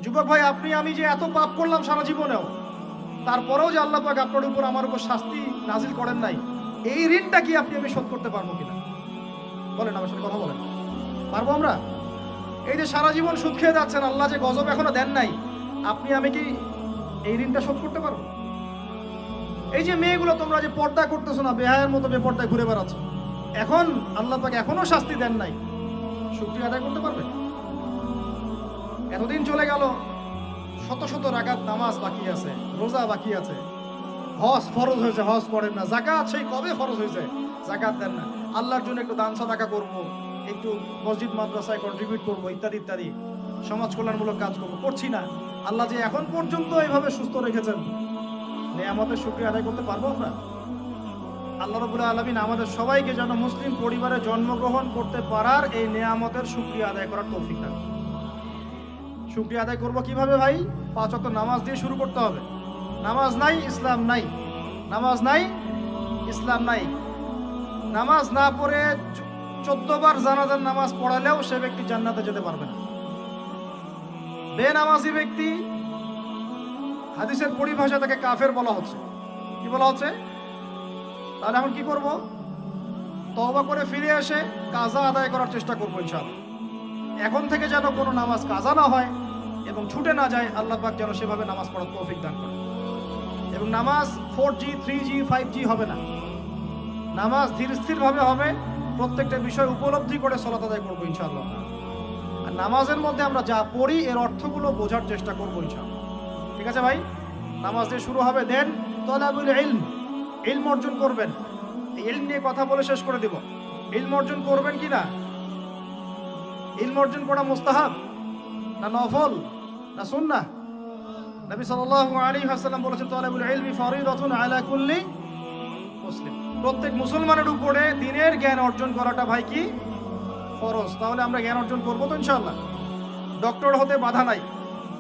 যুবক ভাই, আপনি আমি যে এত পাপ করলাম সারা জীবনেও, তারপরেও যে আল্লাহ পাক আপনার উপর আমার উপর শাস্তি নাজিল করেন নাই, এই ঋণটা কি আপনি আমি শোধ করতে পারবো কিনা? বলেন, আমার সাথে কথা বলেন। পারবো আমরা? এই যে সারা জীবন সুদ খেয়ে যাচ্ছেন, আল্লাহ যে গজব এখনো দেন নাই, আপনি আমি কি এই ঋণটা শোধ করতে পারবো? এই যে মেয়েগুলো তোমরা যে পর্দা করতেছো না, বেহায়ের মতো বেপর্দায় ঘুরে বেড়াচ্ছ, এখন আল্লাহ পাক এখনো শাস্তি দেন নাই, শুকরিয়া আদায় করতে পারবে? এতদিন চলে গেল, শত শত রাকাত নামাজ বাকি আছে, রোজা বাকি আছে, হজ ফরজ হয়েছে, হজ করেন না, যাকাত সেই কবে ফরজ হয়েছে, যাকাত দেন না, আল্লাহর জন্য একটু দান সাদাকা করবো, একটু মসজিদ মাদ্রাসায় কন্ট্রিবিউট করবো, ইত্যাদি ইত্যাদি সমাজ কল্যাণমূলক কাজ করবো, করছি না। আল্লাহ যে এখন পর্যন্ত এইভাবে সুস্থ রেখেছেন, নেয়ামতের শুকরিয়া আদায় করতে পারবো আমরা? আল্লাহ রাব্বুল আলামিন আমাদের সবাইকে যেন মুসলিম পরিবারে জন্মগ্রহণ করতে পারার এই নেয়ামতের শুকরিয়া আদায় করার তৌফিক দান। শুকরিয়া আদায় করবো কিভাবে ভাই? 5 ওয়াক্ত নামাজ দিয়ে শুরু করতে হবে। নামাজ নাই ইসলাম নাই, নামাজ নাই ইসলাম নাই। নামাজ না পড়ে 14 বার জানাজার নামাজ পড়ালেও সে ব্যক্তি জান্নাতে যেতে পারবে না। বেনামাজি ব্যক্তি, হাদিসের পরিভাষা তাকে কাফের বলা হচ্ছে। কি বলা হচ্ছে? তাহলে এখন কি করব? তওবা করে ফিরে এসে কাজা আদায় করার চেষ্টা করবো ইনশাআল্লাহ। এখন থেকে যেন কোনো নামাজ কাজা না হয় এবং ছুটে না যায়, আল্লাহ পাক যেন সেভাবে নামাজ পড়ার তৌফিক দান করে। এবং নামাজ 4G 3G 5G হবে না, নামাজ ধীর স্থিরভাবে হবে, প্রত্যেকটা বিষয় উপলব্ধি করে সালাত আদায় করবো ইনশাআল্লাহ। আর নামাজের মধ্যে আমরা যা পড়ি এর অর্থগুলো বোঝার চেষ্টা করবো ইনশাআল্লাহ। ঠিক আছে ভাই? নামাজ দিয়ে শুরু হবে, দেন তলাবুল ইলম, ইলম অর্জন করবেন। এই ইলম নিয়ে কথা বলে শেষ করে দিব। ইলম অর্জন করবেন কি না? ইলম অর্জন করা মুস্তাহাব না নফল না সুন্নাহ? নবী সাল্লাল্লাহু আলাইহি ওয়াসাল্লাম বলেছেন, তলাবুল ইলমি ফরিদাতুন আলা কুল্লি মুসলিম। প্রত্যেক মুসলমানের উপরে দ্বীনের জ্ঞান অর্জন করাটা ভাই কি? ফরজ। তাহলে আমরা জ্ঞান অর্জন করবো তো ইনশাআল্লাহ। ডক্টর হতে বাধা নাই,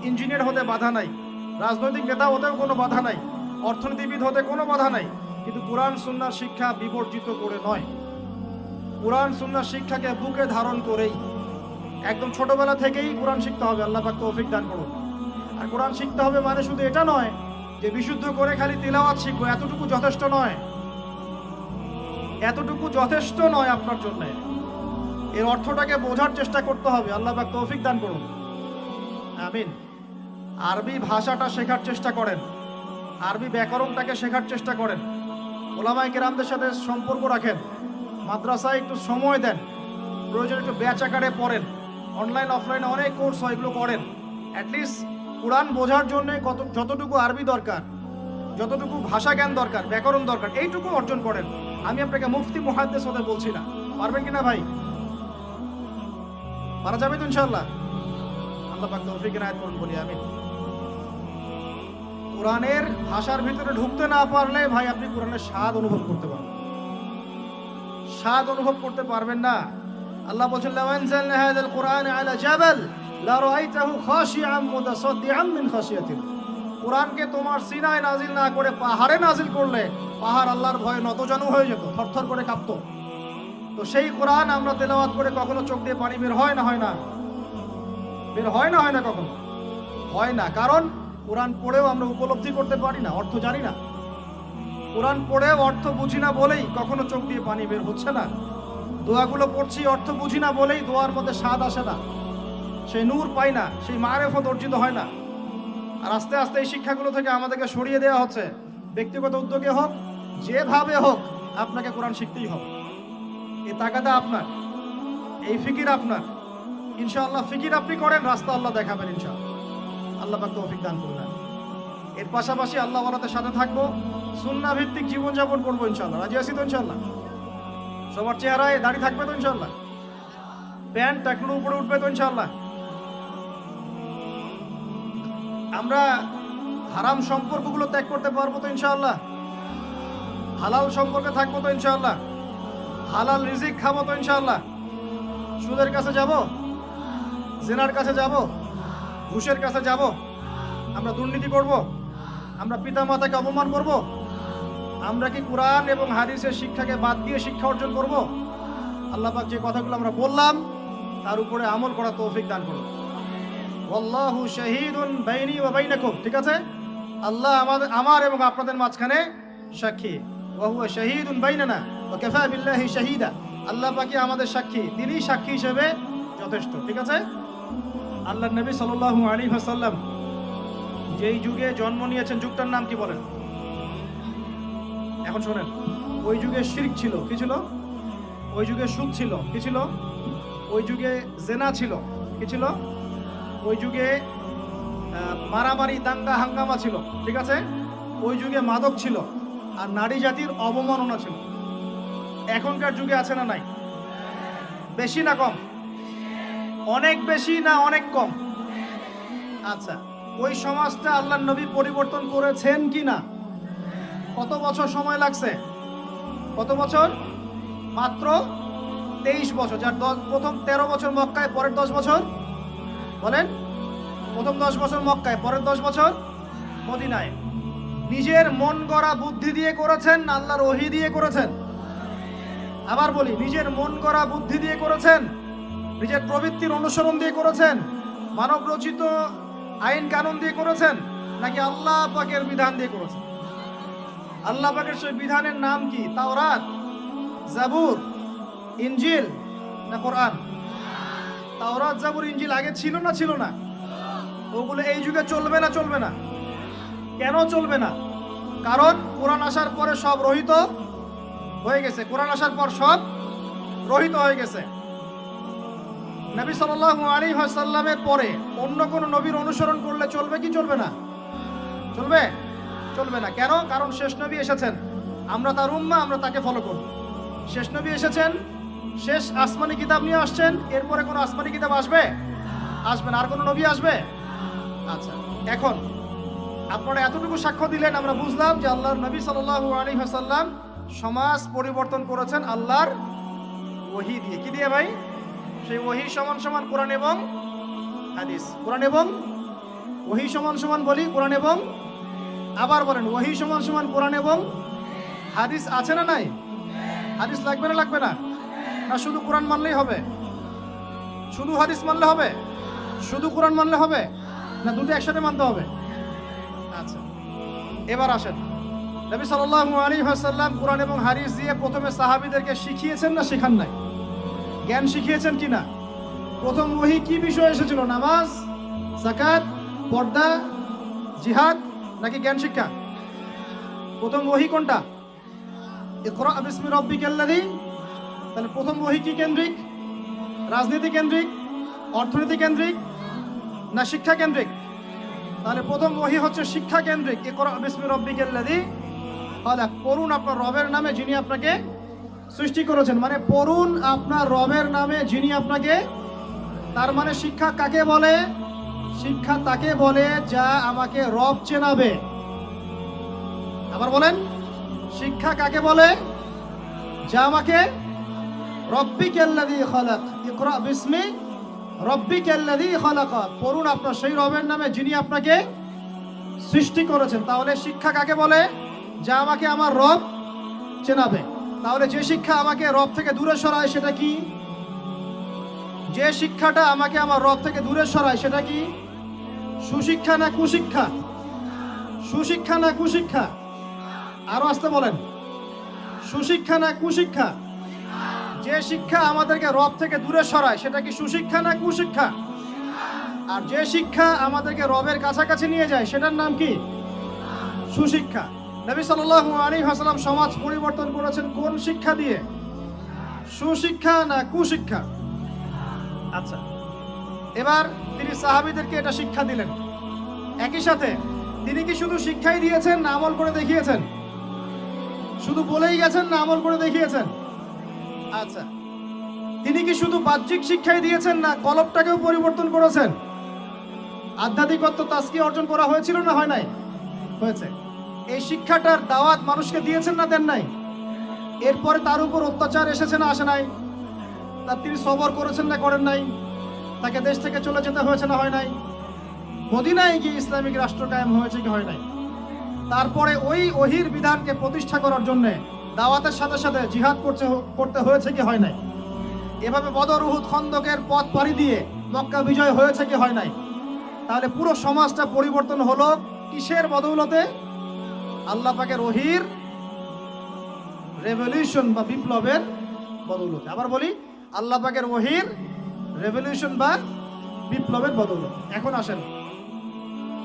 ইঞ্জিনিয়ার হতে বাধা নাই, রাজনৈতিক নেতা হতেও কোনো বাধা নাই, অর্থনীতিবিদ হতে কোনো বাধা নাই, কিন্তু কোরআন সুন্নাহর শিক্ষা বিবর্জিত করে নয়। কোরআন সুন্নাহর শিক্ষাকে বুকে ধারণ করেই একদম ছোটবেলা থেকেই কোরআন শিখতে হবে। আল্লাহ পাক তৌফিক দান করুন। আর কোরআন শিখতে হবে মানে শুধু এটা নয় যে বিশুদ্ধ করে খালি তিলাওয়াত শিখবো, এতটুকু যথেষ্ট নয়। এতটুকু যথেষ্ট নয় আপনার জন্য। এর অর্থটাকে বোঝার চেষ্টা করতে হবে। আল্লাহ পাক তৌফিক দান করুন, আমিন। আরবি ভাষাটা শেখার চেষ্টা করেন, আরবি ব্যাকরণটাকে শেখার চেষ্টা করেন, ওলামায়ে কেরামদের সাথে সম্পর্ক রাখেন, মাদ্রাসায় একটু সময় দেন, প্রয়োজন একটু ব্যাচ আকারে পড়েন, অনলাইন অফলাইনে অনেক কোর্স হয়, এগুলো করেন। অ্যাটলিস্ট কোরআন বোঝার জন্য যতটুকু আরবি দরকার, যতটুকু ভাষা জ্ঞান দরকার, ব্যাকরণ দরকার, এইটুকু অর্জন করেন। আমি আপনাকে মুফতি মুহাদ্দিস হতে বলছি না। পারবেন কিনা ভাই? পারা যাবে তো ইনশাআল্লাহ। আল্লাহ পাক তৌফিক এনায়েত করুন, বলি আমিন। কোরআনের ভাষার ভিতরে ঢুকতে না পারলে ভাই আপনি কোরআনের স্বাদ অনুভব করতে পারবেন, স্বাদ অনুভব করতে পারবেন না। আল্লাহ বলেন, লাউ আনজালনা হাযাল কুরআন আলা জাবাল লা রাআইতাহু খাশিআম মুতাসাদ্দিআম মিন খাশিয়াতিল্লাহ। কোরআনকে তোমার সিনায় নাজিল না করে পাহাড়ে নাজিল করলে পাহাড় আল্লাহর ভয়ে নতজানু হয়ে যেত, থরথর করে কাঁপতো। তো সেই কোরআন আমরা তেলাওয়াত করে কখনো চোখ দিয়ে পানি বের হয় না? হয় না? বের হয় না? হয় না? কখনো হয় না। কারণ কোরআন পড়েও আমরা উপলব্ধি করতে পারি না, অর্থ জানি না। কোরআন পড়েও অর্থ বুঝি না বলেই কখনো চোখ দিয়ে পানি বের হচ্ছে না। দোয়াগুলো পড়ছি অর্থ বুঝি না বলেই দোয়ার মধ্যে স্বাদ আসে না, সেই নূর পাই না, সেই মারেফত অর্জিত হয় না। আর আস্তে আস্তে এই শিক্ষাগুলো থেকে আমাদেরকে সরিয়ে দেওয়া হচ্ছে। ব্যক্তিগত উদ্যোগে হোক, যেভাবে হোক, আপনাকে কোরআন শিখতেই হবে। এই তাগাদা আপনার, এই ফিকির আপনার। ইনশাআল্লাহ ফিকির আপনি করেন, রাস্তা আল্লাহ দেখাবেন ইনশাআল্লাহ। আল্লাহ পাক তৌফিক দান করুন। এর পাশাপাশি আল্লাহ ওয়ালাদের সাথে থাকবো, সুন্নাহ ভিত্তিক জীবনযাপন করবো ইনশাআল্লাহ। রাজি আছি তো ইনশাআল্লাহ? সবার চেহারায় দাড়ি থাকবে তো ইনশাআল্লাহ? প্যান্ট টাকলুর উপরে উঠবে তো ইনশাআল্লাহ? আমরা হারাম সম্পর্কগুলো ত্যাগ করতে পারবো তো ইনশাআল্লাহ? হালাল সম্পর্কে থাকবো তো ইনশাআল্লাহ? হালাল রিজিক খাবো তো ইনশাআল্লাহ? সুদের কাছে যাব, জিনার কাছে যাব, ঘুষের কাছে যাব? আমরা দুর্নীতি করব? আমরা পিতা মাতাকে অপমান করব? আমরা কি কোরআন এবং হাদিসের শিক্ষাকে বাদ দিয়ে শিক্ষা অর্জন করব? আল্লাহ পাক যে কথাগুলো আমরা বললাম তার উপরে আমল করা তৌফিক দান করুন। ওয়াল্লাহু শাহীদুন বাইনি ওয়া বাইনাকুম, ঠিক আছে? আল্লাহ আমার এবং আপনাদের মাঝখানে সাক্ষী। ওয়া হুয়া শাহীদুন বাইনানা ওয়া কাফা বিল্লাহি শাহীদা, আল্লাহ পাকই আমাদের সাক্ষী, তিনি সাক্ষী হিসেবে যথেষ্ট, ঠিক আছে? আল্লাহর নবী সাল্লাল্লাহু আলাইহি ওয়াসাল্লাম যেই যুগে জন্ম নিয়েছেন, যুগটার নাম কি বলেন? এখন শোনেন, ওই যুগে শিরক ছিল, কি ছিল? ওই যুগে সুদ ছিল, কি ছিল? ওই যুগে জেনা ছিল, কি ছিল? ওই যুগে মারামারি দাঙ্গা হাঙ্গামা ছিল, ঠিক আছে? ওই যুগে মাদক ছিল, আর নারী জাতির অবমাননা ছিল। এখনকার যুগে আছে না নাই? বেশি না কম? অনেক বেশি না অনেক কম? আচ্ছা, ওই সমাজটা আল্লাহর নবী পরিবর্তন করেছেন কি না? কত বছর সময় লাগছে? কত বছর? মাত্র 23 বছর। যার প্রথম 13 বছর মক্কায়, পরের 10 বছর বলেন। প্রথম 10 বছর মক্কায়, পরের 10 বছর মদিনায়। নিজের মন গড়া বুদ্ধি দিয়ে করেছেন, আল্লাহর ওহী দিয়ে করেছেন? আবার বলি, নিজের মন গড়া বুদ্ধি দিয়ে করেছেন, নিজের প্রবৃত্তির অনুসরণ দিয়ে করেছেন, মানব রচিত আইন কানুন দিয়ে করেছেন, নাকি আল্লাহ পাকের বিধান দিয়ে করেছেন? আল্লাহ পাকের সেই বিধানের নাম কি? তাওরাত, জাবুর, ইনজিল না কোরআন? তাওরাত, জাবুর, ইনজিল আগে ছিল না ছিল না? ওগুলো এই যুগে চলবে না চলবে না? কেন চলবে না? কারণ কোরআন আসার পরে সব রহিত হয়ে গেছে। কোরআন আসার পর সব রহিত হয়ে গেছে। নবী সাল্লাল্লাহু আলাইহি ওয়াসাল্লামের পরে অন্য কোন নবীর অনুসরণ করলে চলবে কি চলবে না? চলবে? চলবে না। কেন? কারণ শেষ নবী এসেছেন, আমরা তার উম্মাহ, আমরা তাকে ফলো করব। শেষ নবী এসেছেন, শেষ আসমানি কিতাব নিয়ে আসছেন, এরপরে কোনো আসমানি কিতাব আসবে? আসবে না। আর কোনো নবী আসবে? আচ্ছা, এখন আপনারা এতটুকু সাক্ষ্য দিলেন, আমরা বুঝলাম যে আল্লাহর নবী সাল্লাল্লাহু আলাইহি ওয়াসাল্লাম সমাজ পরিবর্তন করেছেন আল্লাহর ওহী দিয়ে। কি দিয়ে ভাই? সেই ওহী সমান সমান কোরআন এবং হাদিস। কোরআন এবং ওহী সমান সমান বলি কোরআন এবং, আবার বলেন ওহী সমান সমান কোরআন এবং হাদিস। আছে না নাই? হাদিস লাগবে না লাগবে না? না শুধু কোরআন মানলেই হবে? শুধু হাদিস মানলে হবে? শুধু কোরআন মানলে হবে? না দুটো একসাথে মানতে হবে? আচ্ছা, এবার আসেন, নবী সাল্লাল্লাহু আলাইহি ওয়াসাল্লাম কোরআন এবং হাদিস দিয়ে প্রথমে সাহাবীদেরকে শিখিয়েছেন না শিখান নাই? জ্ঞান শিখিয়েছেন কি না? প্রথম ওহী কি বিষয় এসেছিল? নামাজ, যাকাত, পর্দা, জিহাদ, নাকি জ্ঞান শিক্ষা? প্রথম ওহী কোনটা? ইকরা বিসমি রাব্বিকাল্লাযী। তাহলে প্রথম ওহী কি কেন্দ্রিক? রাজনীতি কেন্দ্রিক, অর্থনীতি কেন্দ্রিক, না শিক্ষা কেন্দ্রিক? তাহলে প্রথম ওহী হচ্ছে শিক্ষা কেন্দ্রিক। ইকরা বিসমি রাব্বিকাল্লাযী খালাক, পড়ুন আপনার রবের নামে যিনি আপনাকে সৃষ্টি করেছেন। মানে পড়ুন আপনার রবের নামে যিনি আপনাকে, তার মানে শিক্ষা কাকে বলে? শিক্ষা তাকে বলে যা আমাকে রব চেনাবে। আবার বলেন, শিক্ষা কাকে বলে? যা আমাকে রব্বিকাল্লাযী খালাক, ইকরা বিসমি রব্বিকাল্লাযী খালাক, পড়ুন আপনার সেই রবের নামে যিনি আপনাকে সৃষ্টি করেছেন। তাহলে শিক্ষা কাকে বলে? যা আমাকে আমার রব চেনাবে। তাহলে যে শিক্ষা আমাকে রব থেকে দূরে সরায় সেটা কি? যে শিক্ষাটা আমাকে আমার রব থেকে দূরে সরায় সেটা কি? সুশিক্ষা না কুশিক্ষা? সুশিক্ষা না কুশিক্ষা? আরো আসতে বলেন, সুশিক্ষা না কুশিক্ষা? যে শিক্ষা আমাদেরকে রব থেকে দূরে সরায় সেটা কি সুশিক্ষা না কুশিক্ষা? আর যে শিক্ষা আমাদেরকে রবের কাছাকাছি নিয়ে যায় সেটার নাম কি? সুশিক্ষা। নবী সাল্লাল্লাহু আলাইহি ওয়াসাল্লাম সমাজ পরিবর্তন করেছেন কোন শিক্ষা দিয়ে? সুশিক্ষা না কুশিক্ষা? আচ্ছা, এবার তিনি সাহাবীদেরকে এটা শিক্ষা দিলেন। একই সাথে তিনি কি শুধু শিক্ষাই দিয়েছেন না আমল করে দেখিয়েছেন? শুধু বলেই গেছেন না আমল করে দেখিয়েছেন? আচ্ছা, তিনি কি শুধু বাহ্যিক শিক্ষাই দিয়েছেন না কলবটাকেও পরিবর্তন করেছেন? আধ্যাত্মিকত্ব তাজকিয়া অর্জন করা হয়েছিল না হয় নাই? হয়েছে। এই শিক্ষাটার দাওয়াত মানুষকে দিয়েছেন না দেন নাই? এরপরে তার উপর অত্যাচার এসেছে না আসে নাই? তার তিনি সবর করেছেন না করেন নাই? তাকে দেশ থেকে চলে যেতে হয়েছে না হয় নাই? মদিনায় গিয়ে ইসলামিক রাষ্ট্র কায়েম হয়েছে কি হয় নাই? তারপরে ওই ওহীর বিধানকে প্রতিষ্ঠা করার জন্য দাওয়াতের সাথে সাথে জিহাদ করতে হয়েছে কি হয় নাই? এভাবে বদর, উহুদ, খন্দকের পথ পাড়ি দিয়ে মক্কা বিজয় হয়েছে কি হয় নাই? তাহলে পুরো সমাজটা পরিবর্তন হলো কিসের বদৌলতে? আল্লাহ পাকের ওহীর রেভলিউশন বা বিপ্লবের বদৌলতে। আবার বলি, আল্লাহ পাকের ওহীর রেভলিউশন বা বিপ্লবের বদৌলতে। এখন আসেন,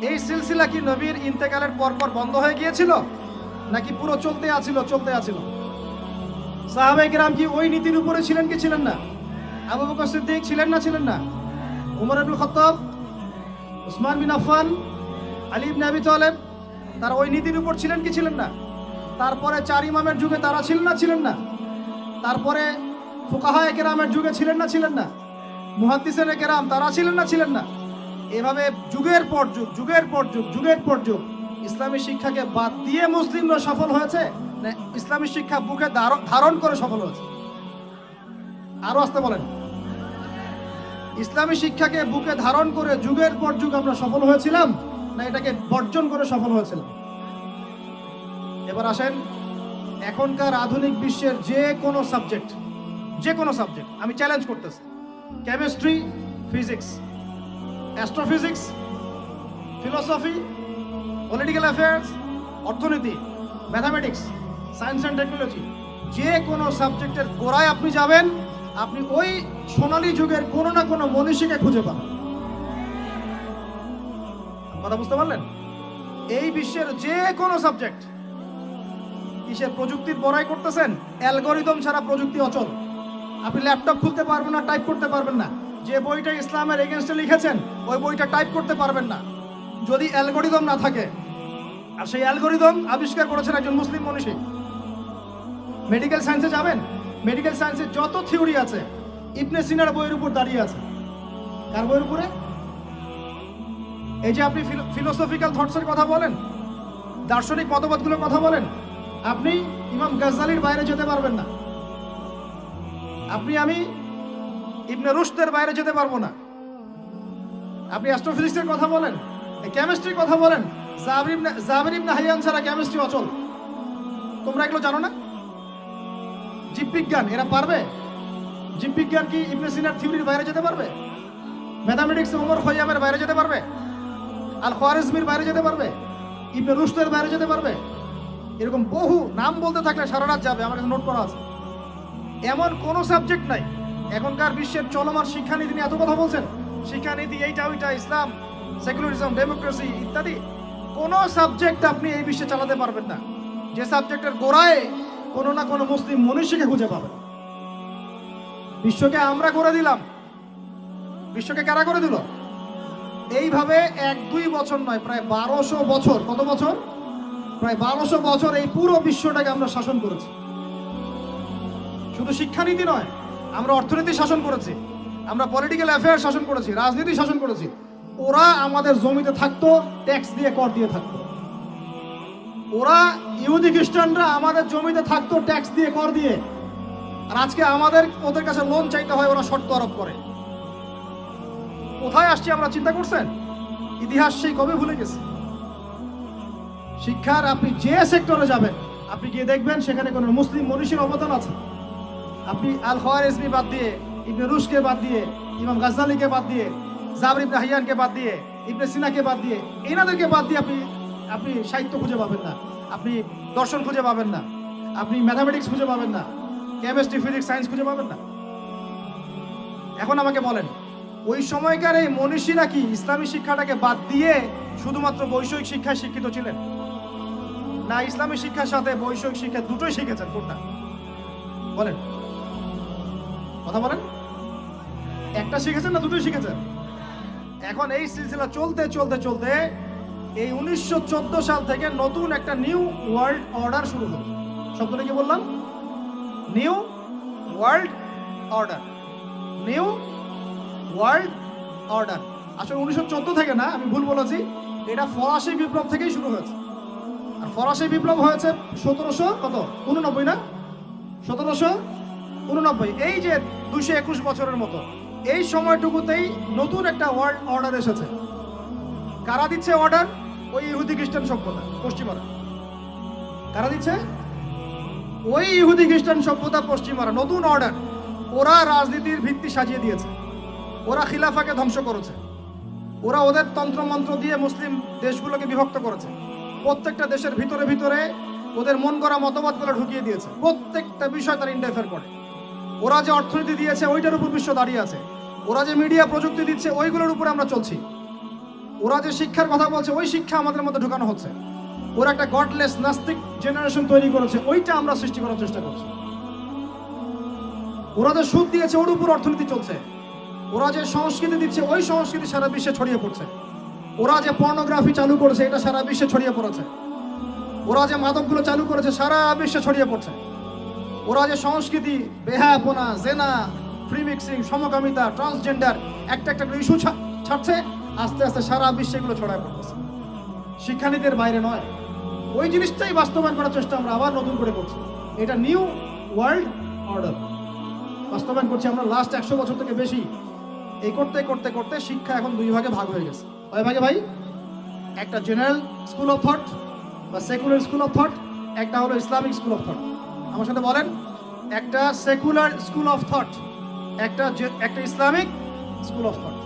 এই সিলসিলা কি নবীর ইন্তেকালের পরপর বন্ধ হয়ে গিয়েছিল, নাকি পুরো চলতে আছিল? সাহাবায়ে কেরাম কি ওই নীতির উপরে ছিলেন কি ছিলেন না? আবু বকর সিদ্দিক ছিলেন না? উমর ইবনুল খাত্তাব, উসমান বিন আফফান, আলী ইবনে আবি তালেব, তারা ওই নীতির উপর ছিলেন কি ছিলেন না? তারপরে 4 ইমামের যুগে তারা ছিলেন না? তারপরে ফুকাহায়ে কেরামের যুগে ছিলেন না? মুহাদ্দিসিনে কেরাম তারা ছিলেন না? এভাবে যুগের পর যুগ ইসলামী শিক্ষাকে বাদ দিয়ে মুসলিমরা সফল হয়েছে, না ইসলামী শিক্ষা বুকে ধারণ করে সফল হয়েছে? আরো আসতে বলেন। ইসলামী শিক্ষাকে বুকে ধারণ করে যুগের পর যুগ আমরা সফল হয়েছিলাম, না এটাকে বর্জন করে সফল হয়েছিলাম? এবার আসেন, এখনকার আধুনিক বিশ্বের যে কোনো সাবজেক্ট আমি চ্যালেঞ্জ করতেছি, chemistry, physics, astrophysics, philosophy, political affairs, অর্থনীতি, ম্যাথামেটিক্স, সায়েন্স অ্যান্ড টেকনোলজি, যে কোনো সাবজেক্টের গোড়ায় আপনি যাবেন, আপনি ওই সোনালী যুগের কোনো না কোনো মনীষীকে খুঁজে পাবেন। কথা বুঝতে পারলেন? এই বিশ্বের যে কোনো সাবজেক্ট কিসের প্রযুক্তির বড়াই করতেছেন? অ্যালগরিদম ছাড়া প্রযুক্তি অচল। আপনি ল্যাপটপ খুলতে পারবেন না, টাইপ করতে পারবেন না। যে বইটা ইসলামের এগেনস্টে লিখেছেন ওই বইটা টাইপ করতে পারবেন না যদি অ্যালগরিদম না থাকে। আর সেই অ্যালগরিদম আবিষ্কার করেছেন একজন মুসলিম মনীষী। মেডিকেল সায়েন্সে যাবেন, মেডিকেল সায়েন্সের যত থিওরি আছে ইবনে সিনার বইয়ের উপর দাঁড়িয়ে আছে। কার বইয়ের উপরে? এই যে আপনি ফিলোসফিক্যাল থটসের কথা বলেন, দার্শনিক মতবাদগুলোর কথা বলেন, আপনি ইমাম গাজ্জালির বাইরে যেতে পারবেন না। আমি ইবনে রুশদের বাইরে যেতে পারবো না। আপনি অ্যাস্ট্রোফিজিক্সের কথা বলেন, কেমিস্ট্রির কথা বলেন, জাবির ইবনে হাইয়ান ছাড়া কেমিস্ট্রি অচল। তোমরা এগুলো জানো না? জীববিজ্ঞান এরা পারবে? জীববিজ্ঞান কি ইবনে সিনার থিওরির বাইরে যেতে পারবে? ম্যাথামেটিক্স ওমর খৈয়ামের বাইরে যেতে পারবে? আল খোয়ারিজমির বাইরে যেতে পারবে? ইবনে রুশদের বাইরে যেতে পারবে? এরকম বহু নাম বলতে থাকলে সারা রাত যাবে, আমার কাছে নোট করা আছে। এমন কোনো সাবজেক্ট নাই। এখনকার বিশ্বের চলমান শিক্ষানীতি নিয়ে এত কথা বলছেন, শিক্ষানীতি এইটা ওইটা, ইসলাম, সেকুলারিজম, ডেমোক্রেসি ইত্যাদি, কোনো সাবজেক্ট আপনি এই বিশ্বে চালাতে পারবেন না যে সাবজেক্টের গোড়ায় কোনো না কোনো মুসলিম মনীষীকে খুঁজে পাবেন। বিশ্বকে আমরা করে দিলাম, বিশ্বকে কারা করে দিল? এইভাবে 1-2 বছর নয়, প্রায় 1200 বছর। কত বছর? প্রায় 1200 বছর এই পুরো বিশ্বটাকে আমরা শাসন করেছি। শুধু শিক্ষানীতি নয়, আমরা অর্থনীতি শাসন করেছি, আমরা পলিটিক্যাল অ্যাফেয়ার শাসন করেছি, রাজনীতি শাসন করেছি। ওরা আমাদের জমিতে থাকতো, ট্যাক্স দিয়ে, কর দিয়ে থাকতো। ওরা ইহুদি খ্রিস্টানরা আমাদের জমিতে থাকতো ট্যাক্স দিয়ে, কর দিয়ে। আর আজকে আমাদের ওদের কাছে লোন চাইতে হয়, ওরা শর্ত আরোপ করে। কোথায় আসছি আমরা চিন্তা করছেন? ইতিহাস সেই কবে ভুলে গেছে। শিক্ষার আপনি যে সেক্টরে যাবেন, আপনি গিয়ে দেখবেন সেখানে কোনো মুসলিম মনীষীর অবদান আছে। আপনি আল খোয়ারিজমি বাদ দিয়ে, ইবনে রুশকে বাদ দিয়ে, ইমাম গাজ্জালিকে বাদ দিয়ে, জাবির ইবনে হাইয়ানকে বাদ দিয়ে, ইবনে সিনাকে বাদ দিয়ে, এনাদেরকে বাদ দিয়ে আপনি সাহিত্য খুঁজে পাবেন না, আপনি দর্শন খুঁজে পাবেন না, আপনি ম্যাথামেটিক্স খুঁজে পাবেন না, কেমিস্ট্রি, ফিজিক্স, সায়েন্স খুঁজে পাবেন না। এখন আমাকে বলেন, ওই সময়কার এই মনীষীরা কি ইসলামী শিক্ষাটাকে বাদ দিয়ে শুধুমাত্র বৈষয়িক শিক্ষায় শিক্ষিত ছিলেন, না ইসলামী শিক্ষার সাথে বৈষয়িক শিক্ষা দুটোই শিখেছেন? কোনটা বলেন? কথা বলেন। একটা শিখেছেন না দুটোই শিখেছেন? এখন এই সিলসিলা চলতে চলতে চলতে এই 1914 সাল থেকে নতুন একটা নিউ ওয়ার্ল্ড অর্ডার শুরু হলো। শব্দটা কি বললাম? New world order. New world order আসলে 1914 থেকে না, আমি ভুল বলেছি। এটা ফরাসি বিপ্লব থেকেই শুরু হয়েছে। আর ফরাসি বিপ্লব হয়েছে 1789 না? 1789। এই যে 221 বছরের মতো এই সময়টুকুতেই নতুন একটা ওয়ার্ল্ড অর্ডার এসেছে। কারা দিচ্ছে অর্ডার? ওই ইহুদি খ্রিস্টান সভ্যতা, পশ্চিমারা। কারা দিচ্ছে? ওই ইহুদি খ্রিস্টান সভ্যতা, পশ্চিমারা। নতুন অর্ডার। ওরা রাজনীতির ভিত্তি সাজিয়ে দিয়েছে, ওরা খিলাফাকে ধ্বংস করেছে, ওরা ওদের তন্ত্রমন্ত্র দিয়ে মুসলিম দেশগুলোকে বিভক্ত করেছে। প্রত্যেকটা দেশের ভিতরে ভিতরে ওদের মন করা মতবাদগুলো ঢুকিয়ে দিয়েছে। প্রত্যেকটা বিষয় তারা ইন্টারফেয়ার করে। ওরা যে অর্থনীতি দিয়েছে ওইটার উপর বিশ্ব দাঁড়িয়ে আছে। ওরা যে মিডিয়া প্রযুক্তি দিচ্ছে ওইগুলোর উপরে আমরা চলছি। ওরা যে শিক্ষার কথা বলছে ওই শিক্ষা আমাদের মধ্যে ঢুকানো হচ্ছে। ওরা একটা গডলেস নাস্তিক জেনারেশন তৈরি করেছে, ওইটা আমরা সৃষ্টি করার চেষ্টা করছি। ওরা যে সুদ দিয়েছে ওর উপর অর্থনীতি চলছে। ওরা যে সংস্কৃতি দিচ্ছে ওই সংস্কৃতি সারা বিশ্বে ছড়িয়ে পড়ছে। ওরা যে পর্নোগ্রাফি চালু করেছে এটা সারা বিশ্বে ছড়িয়ে পড়েছে। ওরা যে মাদকগুলো চালু করেছে সারা বিশ্বে ছড়িয়ে পড়ছে। ওরা যে সংস্কৃতি, বেহায়াপনা, জেনা, ফ্রি মিক্সিং, সমকামিতা, ট্রান্সজেন্ডার একটা একটা ইস্যু ছাড়ছে, আস্তে আস্তে সারা বিশ্বে এগুলো ছড়ায় পড়তেছে। শিক্ষানীতির বাইরে নয়, ওই জিনিসটাই বাস্তবায়ন করার চেষ্টা আমরা আবার নতুন করে করছি। এটা নিউ ওয়ার্ল্ড অর্ডার বাস্তবায়ন করছি আমরা লাস্ট 100 বছর থেকে বেশি। এই করতে করতে করতে শিক্ষা এখন দুই ভাগে ভাগ হয়ে গেছে। কয় ভাগে ভাই? একটা জেনারেল স্কুল অফ থট বা সেকুলার স্কুল অফ থট, একটা হলো ইসলামিক স্কুল অফ থট। আমার সাথে বলেন, একটা সেকুলার স্কুল অফ থট, একটা Islamic school of thought.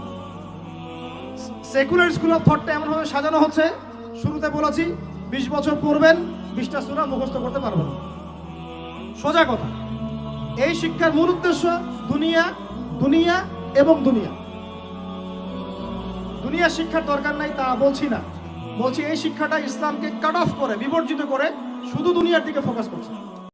Secular school of থটটা এমনভাবে সাজানো হচ্ছে, শুরুতে বলেছি 20 বছর পড়বেন 20টা সূরা মুখস্থ করতে পারবেন না। সোজা কথা, এই শিক্ষার মূল উদ্দেশ্য দুনিয়া, দুনিয়া এবং দুনিয়া। দুনিয়া শিক্ষার দরকার নাই তা বলছি না, বলছি এই শিক্ষাটা ইসলামকে কাট অফ করে, বিবর্জিত করে শুধু দুনিয়ার দিকে ফোকাস করছে।